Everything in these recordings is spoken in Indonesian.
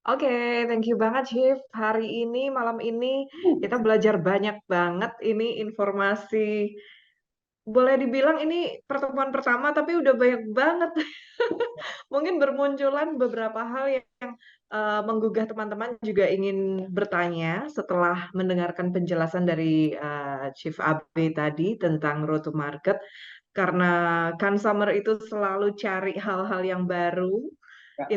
Oke, thank you banget, Chief. Hari ini, malam ini, kita belajar banyak banget ini informasi. Boleh dibilang ini pertemuan pertama, tapi udah banyak banget. Mungkin bermunculan beberapa hal yang menggugah teman-teman juga ingin bertanya setelah mendengarkan penjelasan dari Chief Abe tadi tentang road to market. Karena consumer itu selalu cari hal-hal yang baru, Ya,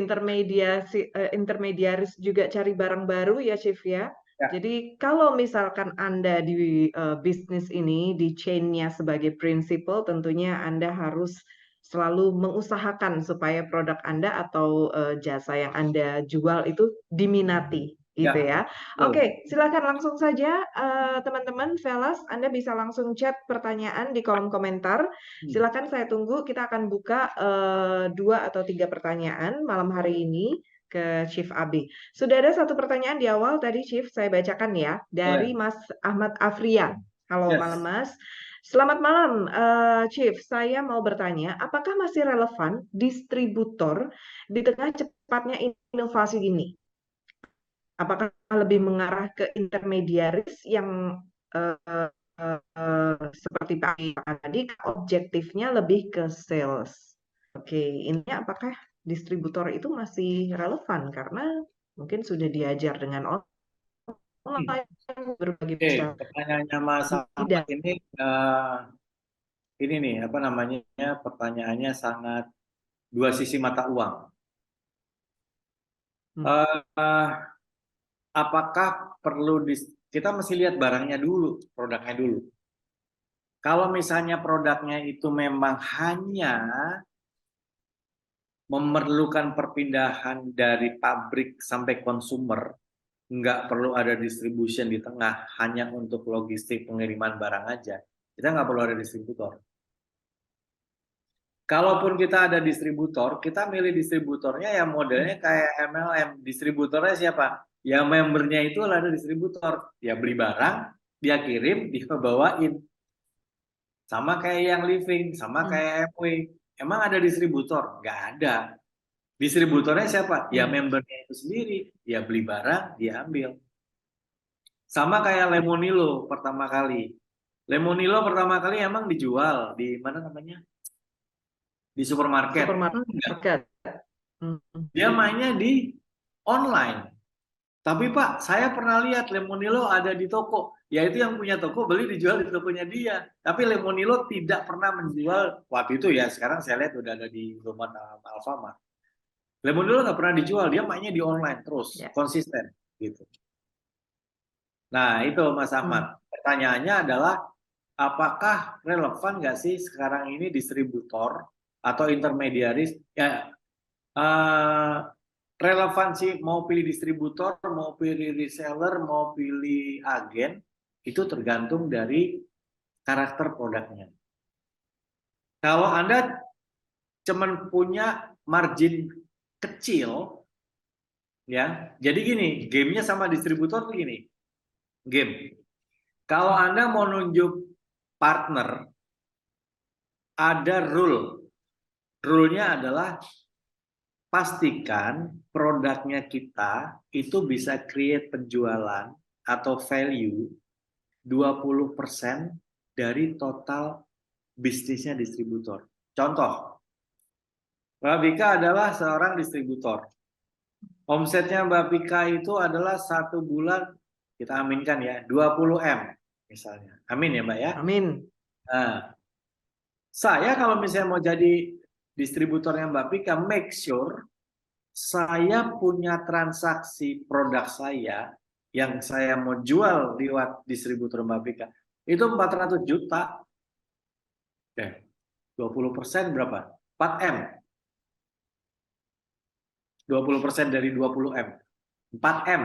intermediaris juga cari barang baru ya, Chief ya. ya, Jadi kalau misalkan Anda di bisnis ini, di chain-nya sebagai prinsipal, tentunya Anda harus selalu mengusahakan supaya produk Anda atau jasa yang Anda jual itu diminati, gitu ya, ya. betul. Oke, silakan langsung saja teman-teman, Velas, Anda bisa langsung chat pertanyaan di kolom komentar. Hmm. Silakan saya tunggu, kita akan buka 2 atau 3 pertanyaan malam hari ini ke Chief Abi. Sudah ada satu pertanyaan di awal tadi, Chief, saya bacakan ya, dari Boleh. Mas Ahmad Afrian. Halo malam, Yes. Mas. Selamat malam, Chief. Saya mau bertanya, apakah masih relevan distributor di tengah cepatnya inovasi ini? Apakah lebih mengarah ke intermediaris yang eh, seperti Pak tadi, objektifnya lebih ke sales? Oke, ini apakah distributor itu masih relevan karena mungkin sudah diajar dengan Hmm. online berbagai Oke, macam pertanyaannya Mas Ahmad bidang. ini nih apa namanya? Pertanyaannya sangat dua sisi mata uang. Hmm. Eh, apakah kita mesti lihat barangnya dulu, produknya dulu. Kalau misalnya produknya itu memang hanya memerlukan perpindahan dari pabrik sampai konsumer, nggak perlu ada distribution di tengah, hanya untuk logistik pengiriman barang aja, kita nggak perlu ada distributor. Kalaupun kita ada distributor, kita milih distributornya yang modelnya kayak MLM. Distributornya siapa? Ya membernya itu ada distributor. Dia beli barang, dia kirim, dia bawain. Sama kayak yang living, sama Hmm. kayak MW. Emang ada distributor? Nggak ada. Distributornya siapa? Ya Hmm. membernya itu sendiri. Dia beli barang, dia ambil. Sama kayak Lemonilo pertama kali. Lemonilo pertama kali emang dijual di mana namanya? Di supermarket. Enggak. Supermarket. Hmm. Dia mainnya di online. Tapi Pak, saya pernah lihat Lemonilo ada di toko. Yaitu yang punya toko beli dijual di tokonya dia. Tapi Lemonilo tidak pernah menjual waktu itu ya. Sekarang saya lihat udah ada di Indomaret sama Alfamart. Lemonilo nggak pernah dijual. Dia mainnya di online terus, Ya. konsisten gitu. Nah itu Mas Ahmad. Hmm. Pertanyaannya adalah apakah relevan nggak sih sekarang ini distributor atau intermediaris? Ya, relevansi mau pilih distributor, mau pilih reseller, mau pilih agen, itu tergantung dari karakter produknya. Kalau Anda cuman punya margin kecil, ya, jadi gini, gamenya sama distributor tuh gini, game. Kalau Anda mau nunjuk partner, ada rule. Rule-nya adalah pastikan produknya kita itu bisa create penjualan atau value 20% dari total bisnisnya distributor. Contoh, Mbak Bika adalah seorang distributor. Omsetnya Mbak Bika itu adalah satu bulan, kita aminkan ya, 20 M misalnya. Amin ya Mbak ya. Amin. Nah, saya kalau misalnya mau jadi distributornya Mbak Bika, make sure saya punya transaksi produk saya yang saya mau jual lewat distributor Mbak Bika itu 400 juta. Oke, 20% berapa? 4 M. 20% dari 20 M. 4 M.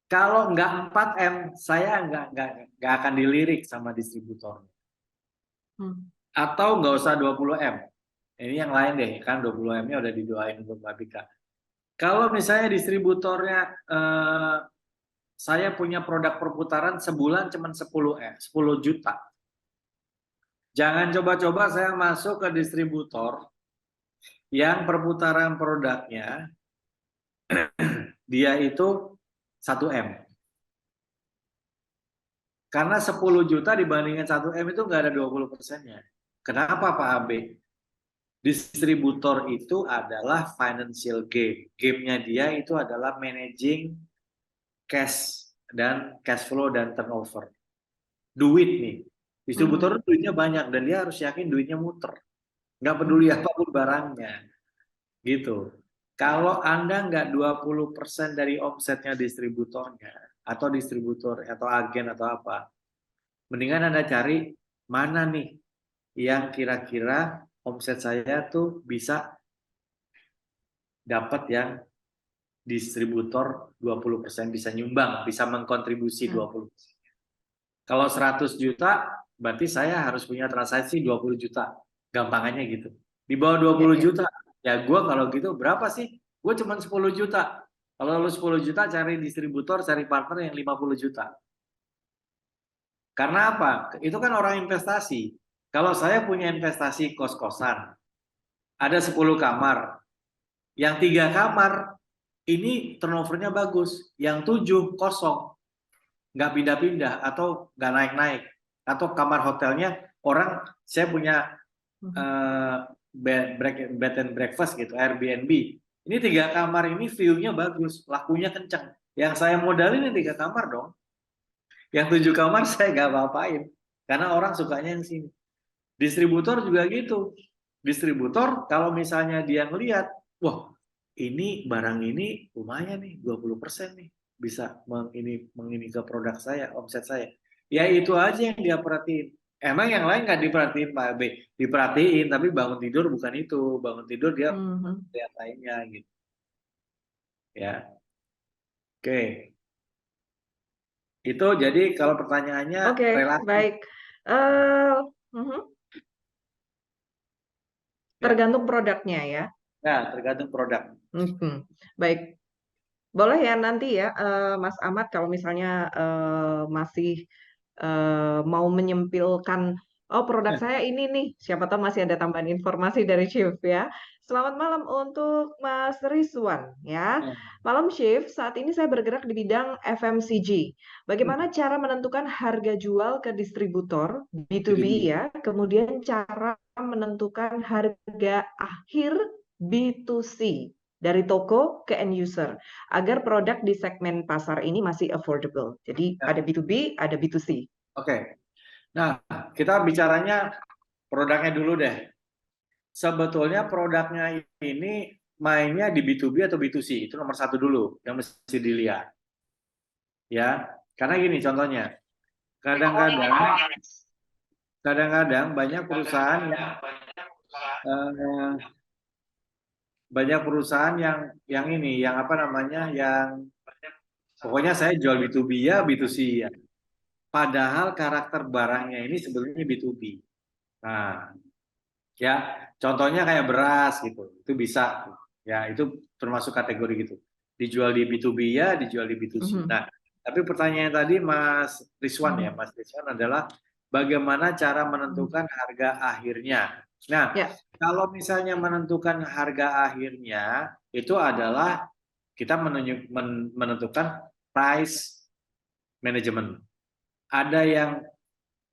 Kalau nggak 4 M, saya nggak akan dilirik sama distributor. Hmm. Atau nggak usah 20 M. Ini yang lain deh, kan 20 M-nya udah didoain untuk Mbak Bika. Kalau misalnya distributornya saya punya produk perputaran sebulan cuma 10 juta. Jangan coba-coba saya masuk ke distributor yang perputaran produknya dia itu 1 M. Karena 10 juta dibandingkan 1 M itu nggak ada 20%-nya. Kenapa Pak Abe? Distributor itu adalah financial game. Game-nya dia itu adalah managing cash dan cash flow dan turnover. Duit nih. Distributor duitnya banyak dan dia harus yakin duitnya muter. Nggak peduli apapun barangnya. Gitu. Kalau Anda nggak 20% dari omsetnya distributornya, atau distributor, atau agen, atau apa, mendingan Anda cari mana nih yang kira-kira omset saya tuh bisa dapat yang distributor 20% bisa nyumbang, bisa mengkontribusi 20%. Kalau 100 juta, berarti saya harus punya transaksi 20 juta. Gampangannya gitu. Di bawah 20 juta, ya gue kalau gitu berapa sih? Gue cuma 10 juta. Kalau lu 10 juta, cari distributor, cari partner yang 50 juta. Karena apa? Itu kan orang investasi. Kalau saya punya investasi kos-kosan, ada 10 kamar. Yang 3 kamar, ini turnovernya bagus. Yang 7 kosong. Nggak pindah-pindah atau nggak naik-naik. Atau kamar hotelnya, orang, saya punya bed and breakfast gitu, Airbnb. Ini 3 kamar ini view-nya bagus, lakunya kencang. Yang saya modalin ini 3 kamar dong. Yang 7 kamar saya nggak apa-apain. Karena orang sukanya yang sini. Distributor juga gitu. Distributor kalau misalnya dia ngelihat, wah ini barang ini lumayan nih, 20% nih. Bisa mengini ke produk saya, omset saya. Ya itu aja yang dia perhatiin. Emang yang lain nggak diperhatiin Pak B? Diperhatiin, tapi bangun tidur bukan itu. Bangun tidur dia lihat lainnya gitu. Ya, oke. Itu jadi kalau pertanyaannya relasi. Baik. Tergantung produknya ya. Ya, tergantung produk. Baik. Boleh ya nanti ya, Mas Ahmad, kalau misalnya masih mau menyempilkan, oh produk saya ini nih, siapa tahu masih ada tambahan informasi dari Chief ya. Selamat malam untuk Mas Rizwan ya. Malam Chief, saat ini saya bergerak di bidang FMCG. Bagaimana cara menentukan harga jual ke distributor B2B ya, kemudian cara menentukan harga akhir B2C dari toko ke end user agar produk di segmen pasar ini masih affordable. Jadi ada B2B, ada B2C. Oke. Nah, kita bicaranya produknya dulu deh. Sebetulnya produknya ini mainnya di B2B atau B2C, itu nomor 1 dulu yang mesti dilihat. Ya, karena gini contohnya. Kadang-kadang banyak perusahaan yang ini, yang apa namanya, yang pokoknya saya jual B2B ya, B2C ya. Padahal karakter barangnya ini sebenarnya B2B. Nah, ya contohnya kayak beras gitu, itu bisa. Ya, itu termasuk kategori gitu. Dijual di B2B ya, dijual di B2C. Nah, tapi pertanyaan tadi Mas Rizwan ya, Mas Rizwan adalah bagaimana cara menentukan harga akhirnya. Nah, kalau misalnya menentukan harga akhirnya, itu adalah kita menentukan price management. Ada yang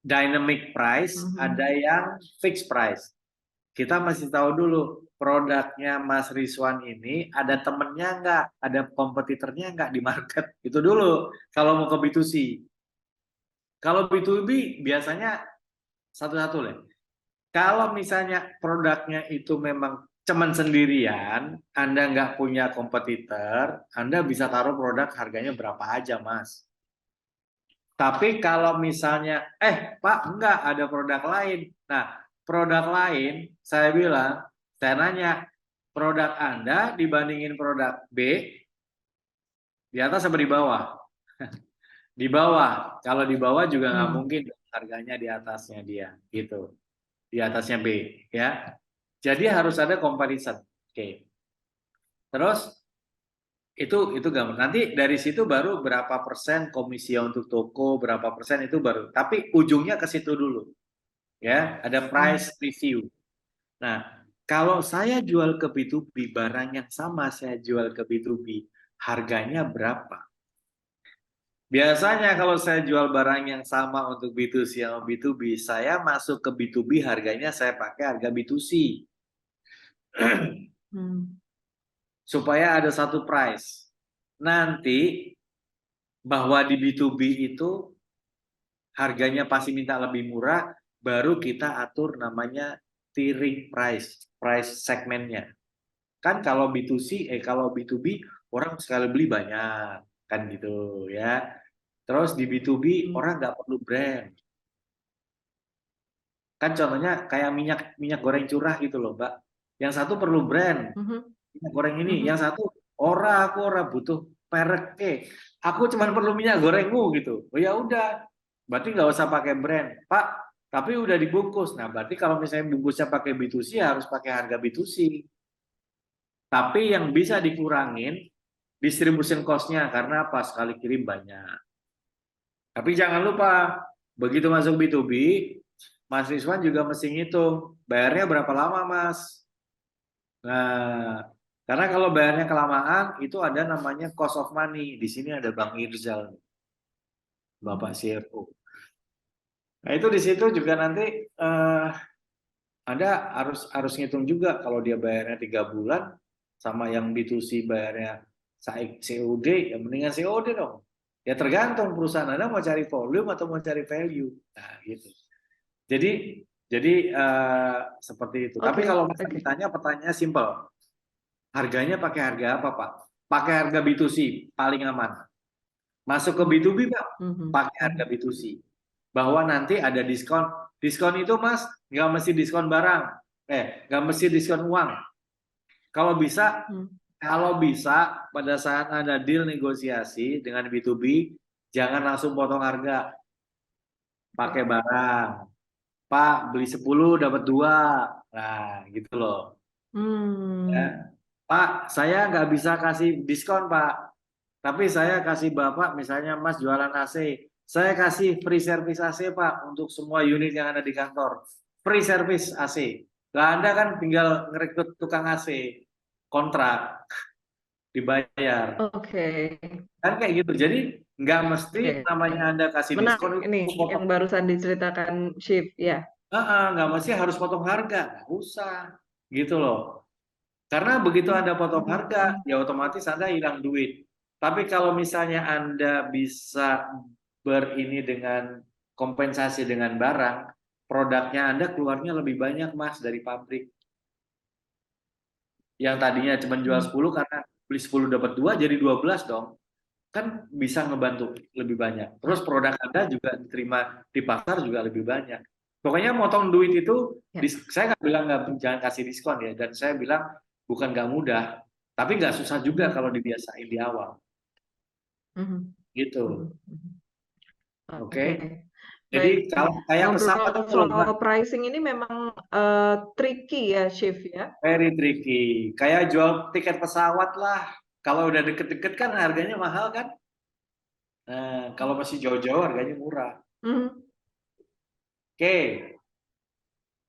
dynamic price, ada yang fixed price. Kita masih tahu dulu produknya Mas Rizwan ini ada temennya nggak, ada kompetitornya nggak di market. Itu dulu kalau mau ke B2C. Kalau B2B biasanya satu-satu lah. Kalau misalnya produknya itu memang cuman sendirian, Anda nggak punya kompetitor, Anda bisa taruh produk harganya berapa aja, Mas. Tapi kalau misalnya, Pak, enggak ada produk lain. Nah, produk lain, saya bilang, saya nanya, produk Anda dibandingin produk B, di atas apa di bawah? Di bawah. Kalau di bawah juga nggak mungkin harganya di atasnya dia, gitu. Di atasnya B, ya. Jadi harus ada comparison. Oke. Terus itu gampang. Nanti dari situ baru berapa persen komisi untuk toko, berapa persen itu baru. Tapi ujungnya ke situ dulu. Ya, ada price review. Nah, Kalau saya jual ke B2B, barang yang sama saya jual ke B2B, harganya berapa? Biasanya kalau saya jual barang yang sama untuk B2C sama B2B, saya masuk ke B2B harganya saya pakai harga B2C. Hmm. Supaya ada satu price. Nanti bahwa di B2B itu harganya pasti minta lebih murah, baru kita atur namanya tiering price, price segmennya. Kan kalau B2C, kalau B2B orang sekali beli banyak, kan gitu ya. Terus di B2B Hmm. orang nggak perlu brand. Kan contohnya kayak minyak minyak goreng curah gitu loh, Mbak. Yang satu perlu brand, Mhm. minyak goreng ini. Yang Mhm. satu aku ora butuh merek ke. Aku cuma perlu minyak gorengmu gitu. Oh ya udah, berarti nggak usah pakai brand, Pak. Tapi udah dibungkus. Nah, berarti kalau misalnya bungkusnya pakai B2C harus pakai harga B2C. Tapi yang bisa dikurangin distribution cost-nya karena apa? Sekali kirim banyak. Tapi jangan lupa, begitu masuk B2B, Mas Rizwan juga mesti ngitung, bayarnya berapa lama, Mas? Nah, karena kalau bayarnya kelamaan, itu ada namanya cost of money. Di sini ada Bang Irzal, Bapak CFO. Nah, itu di situ juga nanti Anda harus ngitung juga kalau dia bayarnya 3 bulan, sama yang B2C bayarnya COD, ya mendingan COD dong. Ya tergantung perusahaan Anda mau cari volume atau mau cari value. Nah, gitu. Jadi seperti itu. Tapi Oke, kalau Mas oke. ditanya pertanyaan simpel. Harganya pakai harga apa, Pak? Pakai harga B2C, paling aman. Masuk ke B2B, Pak, Mhm. pakai harga Mhm. B2C. Bahwa nanti ada diskon. Diskon itu, Mas, nggak mesti diskon barang. Nggak mesti diskon uang. Kalau bisa, Hmm. pada saat ada deal negosiasi dengan B2B, jangan langsung potong harga. Pakai Oke. barang. Pak, beli 10 dapat 2. Nah, gitu loh. Ya. Hmm. Pak, saya nggak bisa kasih diskon, Pak. Tapi saya kasih Bapak, misalnya Mas jualan AC. Saya kasih free service AC, Pak, untuk semua unit yang ada di kantor. Free service AC. Lah Anda kan tinggal ngerekrut tukang AC. Kontrak, dibayar. Oke. Kan kayak gitu. Jadi nggak mesti Oke. namanya Anda kasih Menarik diskon ini itu yang potong. barusan diceritakan Shift ya. Nggak mesti harus potong harga. Nggak usah. Gitu loh. Karena begitu Anda potong harga, Mhm. ya otomatis Anda hilang duit. Tapi kalau misalnya Anda bisa berini dengan kompensasi dengan barang, produknya Anda keluarnya lebih banyak, Mas, dari pabrik. Yang tadinya cuma jual Hmm. 10 karena beli 10 dapat 2 jadi 12 dong. Kan bisa ngebantu lebih banyak. Terus Ya. produk Anda juga diterima di pasar juga lebih banyak. Pokoknya motong duit itu, Ya. saya nggak bilang nggak jangan kasih diskon ya, dan saya bilang bukan nggak mudah, tapi nggak susah juga kalau dibiasain di awal, Mhm. gitu. Mhm. Mhm. Oke. Oke, Jadi baik. kalau kayak pesawat Ngobrol itu loh, Mbak, soal pricing ini memang tricky ya, Shift ya. very tricky. Kayak jual tiket pesawat lah. Kalau udah deket-deket kan harganya mahal kan. Nah, kalau masih jauh-jauh harganya murah. Mhm. Oke,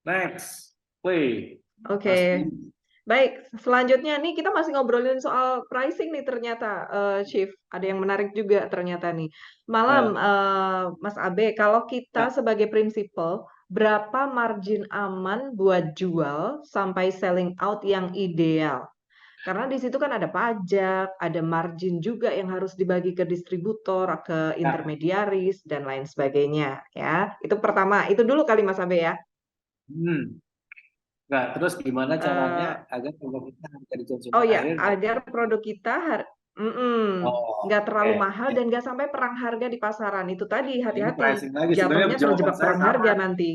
next, play, Mas Oke, Budi. baik. Selanjutnya nih kita masih ngobrolin soal pricing nih ternyata, Shift. Ada yang menarik juga ternyata nih. Malam, Eh, Mas Abe, kalau kita nah, sebagai prinsipal, berapa margin aman buat jual sampai selling out yang ideal? Karena di situ kan ada pajak, ada margin juga yang harus dibagi ke distributor, ke nah, intermediaris, dan lain sebagainya, ya. Itu pertama, itu dulu kali Mas Abe ya. hmm. Nah, terus gimana caranya Eh, agar produk kita menjadi oh konsumen ya, akhir nggak? agar produk kita Oh, nggak terlalu oke. mahal dan nggak sampai perang harga di pasaran. Itu tadi, Ini hati-hati. pricing lagi. Sebenarnya Jatuhnya jawaban terjebak saya perang sama. harga nanti.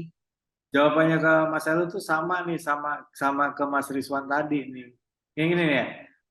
Jawabannya ke Mas Heru tuh sama nih, sama sama ke Mas Rizwan tadi nih. Yang ini nih ya.